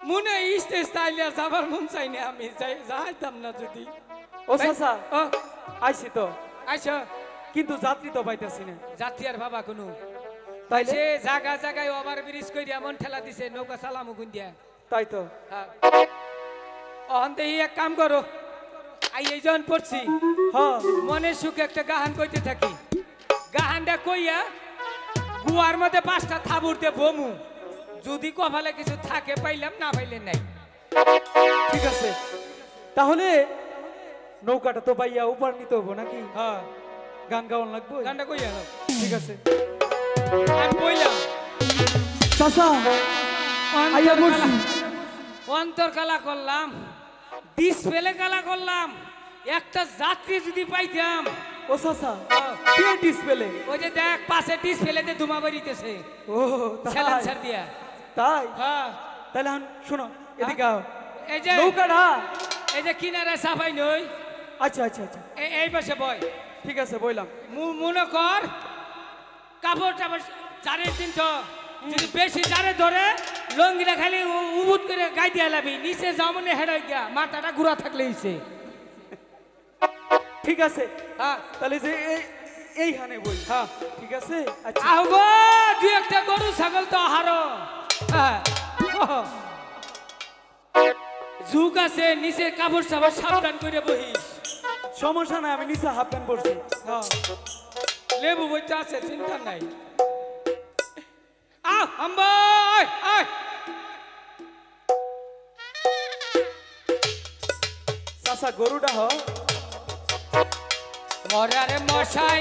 মনে স্টেজ স্টাইলে যাবার মন চাই না আমি যাইতাম না যদি ও চাচা আইছি তো আইসা কিন্তু যাত্রী তো পাইতেছি না যাত্রী আর বাবা কোনো তাই সে জায়গা জায়গায় ওভার ব্রিজ করে এমন ঠেলা দিছে নৌকা চালামু গুন দিয়া তাই তো অহন দেহি এক কাম করো আই এই জন পড়ছি হ্যাঁ মনে সুখে একটা গাহান কইতে থাকি গাহানটা কইয়া গুয়ার মধ্যে 5টা থাবুর দিয়ে বমু যদি কপালে কিছু থাকে পাইলাম না পাইলে নাই ঠিক আছে তাহলে নৌকাটা তো পাইয়া উপর নিতে হবো নাকি হ্যাঁ গান গাওয়ান লাগবে গানটা কইয়া ঠিক আছে আমি কইলাম চাচা আইয়া বলছি অন্তর কালা করলাম ডিসপ্লে কালা করলাম একটা যাত্রী যদি পাইতাম ও চাচা কে ডিসপ্লে ওই যে দেখ পাশে ডিসপ্লেতে ধুমা বেরিতেছে ও তাই স্যালেন্সার দিয়া তাই হ্যাঁ তাহলে শোনো এদিকে আও এই যে নৌকাটা এই যে কিনারে সাফাই নই আচ্ছা আচ্ছা আচ্ছা এই পাশে বয় ঠিক আছে বললাম মনে কর কাপড় টাপড় চারের দিন তো যদি বেশি চারে ধরে লঙ্গিটা খালি উবুত করে গাই দিয়ে লাবি নিচে জামনে হেডাই গিয়া মাথাটা ঘুরা থাকলে ইসে ঠিক আছে হ্যাঁ তাহলে যে এই হানে বই হ্যাঁ ঠিক আছে আচ্ছা আহগো দুই একটা গরু ছাগল তো হারো হ্যাঁ ঝুঁক আছে নিচে কাপড় চাপড় সাবধান করে বহিস সমস্যা নাই আমি নিচে হাফ প্যান্ট পরছি হ্যাঁ লেবু বইতে আছে চিন্তা নাই আহ আম্বাই আয় চাচা গরুটা হ মরার মশাই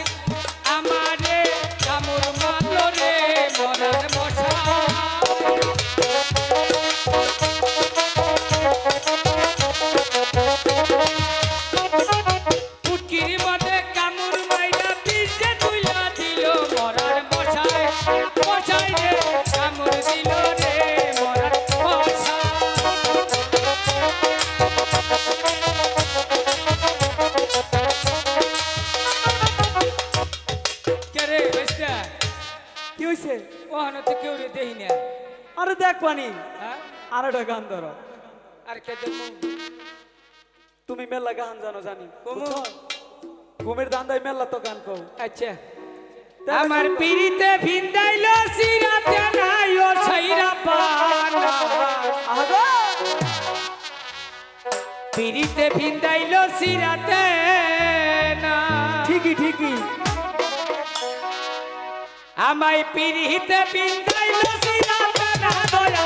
আমারে কামড় মারলো রে মরার মশাই পুটকির মধ্যে কামড় মাইরা পিছে তুইলা দিল মরার মশাই মশাই রে কামড় দিল রে মরার মশাই রে বেস্টা কি হইছে ওখানে তো কেউ রে দেই না আরে দেখ পানি হ্যাঁ আর একটা গান ধরো আর কে দেখো তুমি মেলা গান জানো জানি কুমু ঘুমের দান্দাই মেলা তো গান কও আচ্ছা আমার পিরিতে ভিন্দাইলো সিরাতে নাই ও ছাইরা পানা আগো পিরিতে ভিন্দাইলো সিরাতে না ঠিকই ঠিকই আমায় পিরিতে ভিন্দাইলো সিরাতে না দয়া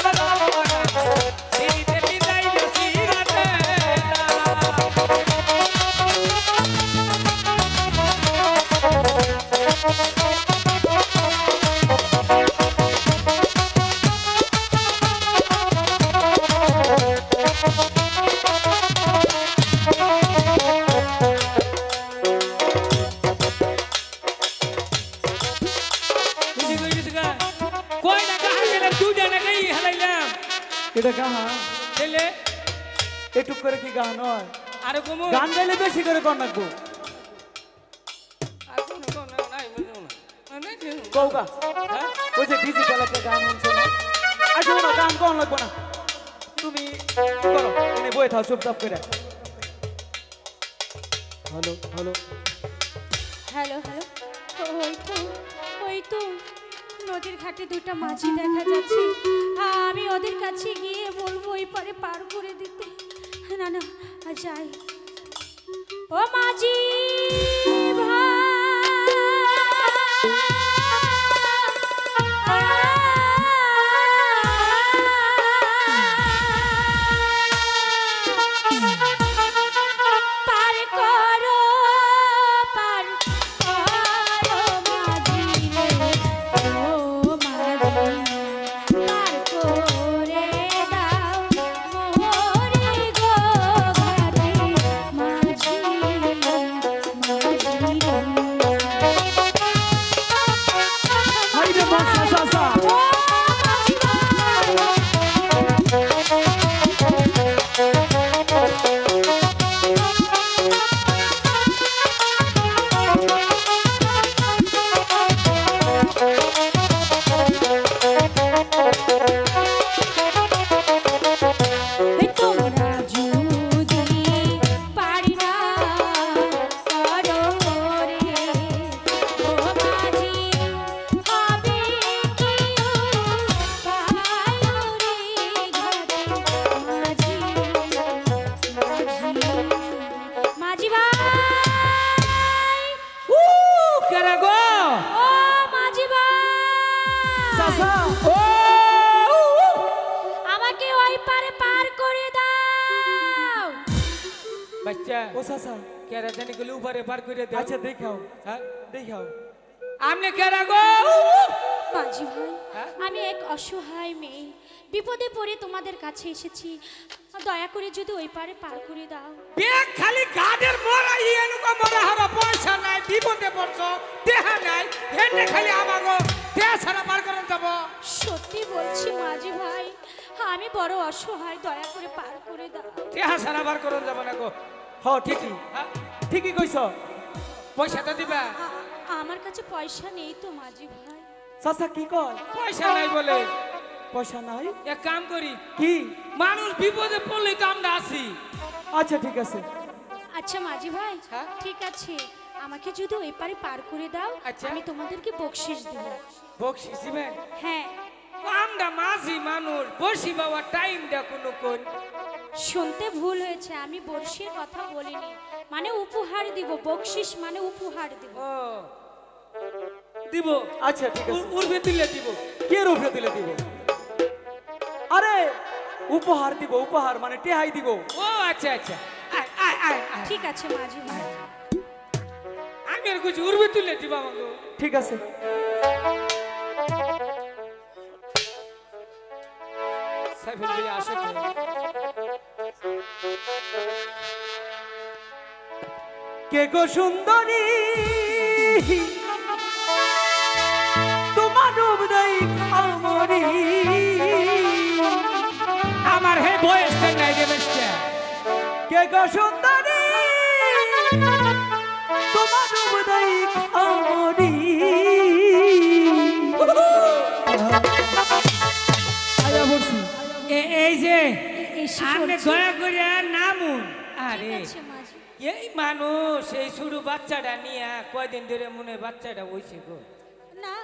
পিরিতে ভিন্দাইলো সিরাতে এটা গান ছেলে একটু করে কি গান হয় আর কমু গান গাইলে বেশি করে কর নাকবো কৌকা ওই যে ডিজিটাল একটা গান শুনছো না আসো না গান কম লাগবো না তুমি করো এনে বই থাও চুপচাপ করে হ্যালো হ্যালো হ্যালো হ্যালো ওই তো নদীর ঘাটে দুটো মাঝি দেখা যাচ্ছে আমি ওদের কাছে গিয়ে বলবো ওই পারে পার করে দিতে না না যাই ও মাঝি ওই পারে পার করে দাও। বাচ্চা ও চাচা কেরা জানি গুলো উপরে পার করে দে। আচ্ছা দেখাও হ্যাঁ দেখাও আপনি কেরা গো? মাঝি ভাই, হ্যাঁ? আমি এক অসহায় মেয়ে, বিপদে পড়ে তোমাদের কাছে এসেছি, দয়া করে যদি ওই পারে পার করে দাও। বেগ খালি গাডের মরা ইয়েনুকো মরা হারা পয়সা নাই, বিপদে পড়ছো, দেহা নাই, হেনে খালি আমাগো দেহ ছাড়া পার করন যাব। সত্যি বলছি মাঝি ভাই, আমি বড় অসহায়, দয়া করে পার করে দাও। দেহ ছাড়া পার করন যাব না গো। হ ঠিকই হ্যাঁ? ঠিকই কইছ পয়সা তো দিবা? আমার কাছে পয়সা নেই তো মাঝি ভাই। চাচা কি কয় পয়সা নাই বলে পয়সা নাই এক কাম করি, কি মানুষ বিপদে পড়লে তো আমরা আছি। আচ্ছা ঠিক আছে আচ্ছা মাঝি ভাই, হ্যাঁ? ঠিক আছে, আমাকে যদি ওই পারে পার করে দাও, আচ্ছা। আমি তোমাদেরকে বকশিশ দেব। বকশিস দিবেন? হ্যাঁ, আমরা মাঝি মানুষ, বসি বাবা টাইম দেয় কোনো কোন। শুনতে ভুল হয়েছে, আমি বর্ষির কথা বলিনি, মানে উপহার দিব, বকশিশ মানে উপহার দিব। ও দিব? আচ্ছা ঠিক আছে উর্বে দিলে দিব। কে রূপে দিলে দিব আরে উপহার দিব উপহার মানে টেহাই দিব ও আচ্ছা আচ্ছা, আয় আয় আয় আয়। ঠিক আছে মাঝি ভাই। আমি আর কিছু উর্বে তুলে দিব আমাকে। ঠিক আছে সাইফুল ভাই আসো তো। কে গো সুন্দরী তোমার রূপ দেই আমরি আমার হে বয়সটা নাই রে বাচ্চা। কে গো সুন্দরী তোমার রূপ দেই আমরি আয়া বলছি এই যে এসে আপনি পড়ছি। দয়া করে নামুন। ঠিক আরে আছে মাঝি। এই মানুষ এই শুরু বাচ্চাটা নিয়ে কয়দিন ধরে মনে হয় বাচ্চাটা হইছে গো। না,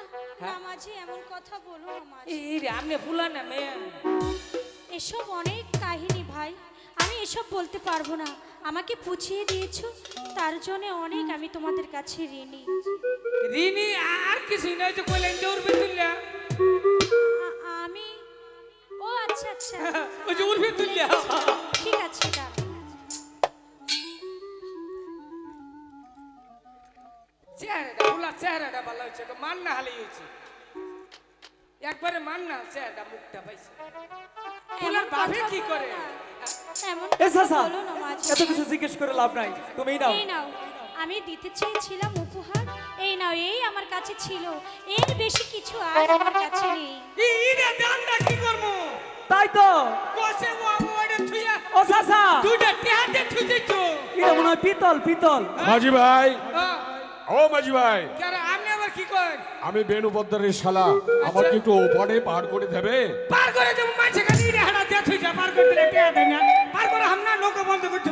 হ্যাঁ? না মাঝি, এমন কথা বলো না মাঝি। এই রে আপনি ফুলা না মেয়ে। এসব অনেক কাহিনী ভাই, আমি এসব বলতে পারবো না। আমাকে পুছিয়ে দিয়েছো, তার জন্য অনেক আমি তোমাদের কাছে ঋণী। রিনি আর কিছু নয় যে কইলেন যে উর্বে তুললা। আমি ও আচ্ছা আচ্ছা, ওই যে উর্বে তুললা। ঠিক আছে দাঁড়াও। চেহারাটা ফুলা চেহারাটা ভালো হয়েছে গো, মান না হালি হয়েছে একবারে, মান না চেহারাটা মুখটা পাইছে। ফুলার এমন ভাবে কথা কি বলো করে? না। এমন এ কথা চাচা বলো না মাঝি। এত কিছু জিজ্ঞেস করে লাভ নাই তুমিই নাও এই নাও, আমি দিতে চেয়েছিলাম উপহার, এই নাও, এই আমার কাছে ছিল, এর বেশি কিছু আর আমার কাছে নেই। ইরে দামটা কি করবো? তাই তো কষে ও ওইটা থুইয়া ও চাচা দুইটা টেহাতে থুই দিচ্ছ। এটা মনে হয় পিতল পিতল মাঝি ভাই, ও মাঝি ভাই, কেন আপনি আবার কি করেন? আমি বেনু পদ্মারের শালা, আমাকে একটু ওপারে পার করে দেবে? পার করে দেবো মাঝে খালি ইরে হাড়া দিয়ে থুই যা, পার করতে টেহা দেয় না। পার করে হামনা নৌকা বন্ধ করতে।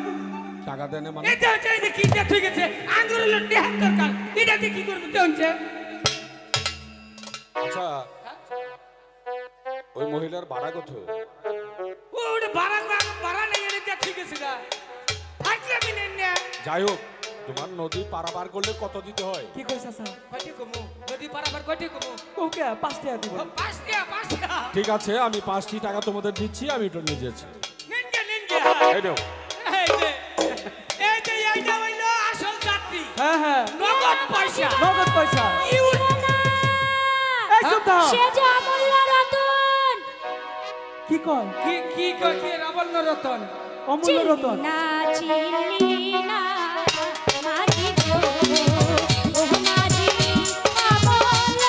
টাকা দেনে মানে? এটা হচ্ছে এই যে কি দিয়ে থুই গেছে, আঙ্গুর হলো টেহার দরকার। এটা দিয়ে কি করবো কে হচ্ছে? আচ্ছা, ওই মহিলার ভাড়া কত? ও ওটা বাড়া নেই, এটা দিয়ে থুই গেছে গা। থাকলে আমি নেন না। যাই হোক, তোমার নদী পারাপার করলে কত দিতে হয়? কি কই চাচা কয়টি কমু? নদী পারাবার কয়টি কমু? ওকে 5 টাকা দিব 5 টাকা। ঠিক আছে, আমি 5টি টাকা তোমাদের দিচ্ছি, আমি এটা নিয়ে যাচ্ছি। নেন গে, নেন গে। এই নাও। এই যে এইটা হইলো আসল যাত্রী। হ্যাঁ হ্যাঁ নগদ পয়সা। নগদ পয়সা ইউর এই চুপ থাও সে যে অমূল্য রতন, কি কয় কি রাবণ রতন। অমূল্য রতন না চিনলি না মাঝি গো, ও মাঝি অমূল্য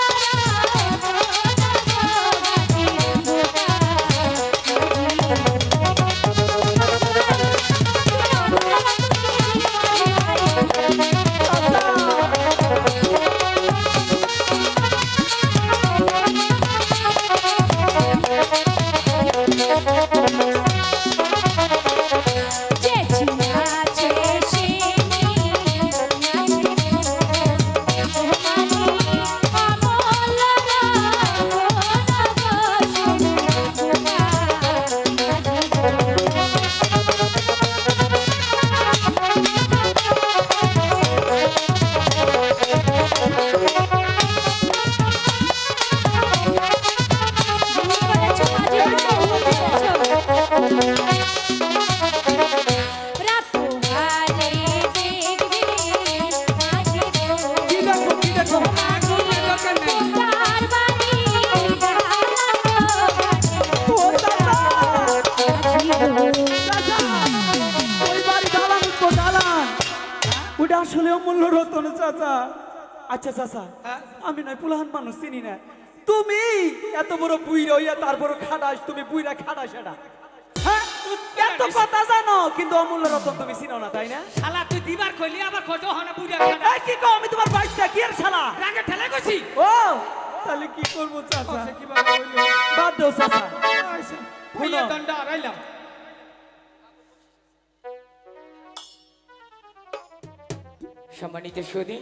যে চিনাছে সে এটা আসলে অমূল্য রতন চাচা। আচ্ছা চাচা, হ্যাঁ? আমি নয় পুলাহান মানুষ চিনি না, তুমি এত বড় বুইরা হইয়া তারপর খাটাস, তুমি বুইরা খাটাস এটা, হ্যাঁ? এত কথা জানো কিন্তু অমূল্য রতন তুমি চিনো না, তাই না? শালা তুই দিবার কইলি আবার কত হনা বুড়া খানা এই কি কও, আমি তোমার বাইসটা কি এর শালা? রাগে ঠেলে গেছি ও তাহলে কি করবো চাচা? কিভাবে হইলো বাদ দাও চাচা। হইয়া দন্ডা আড়াইলাম সম্মানিত সুধী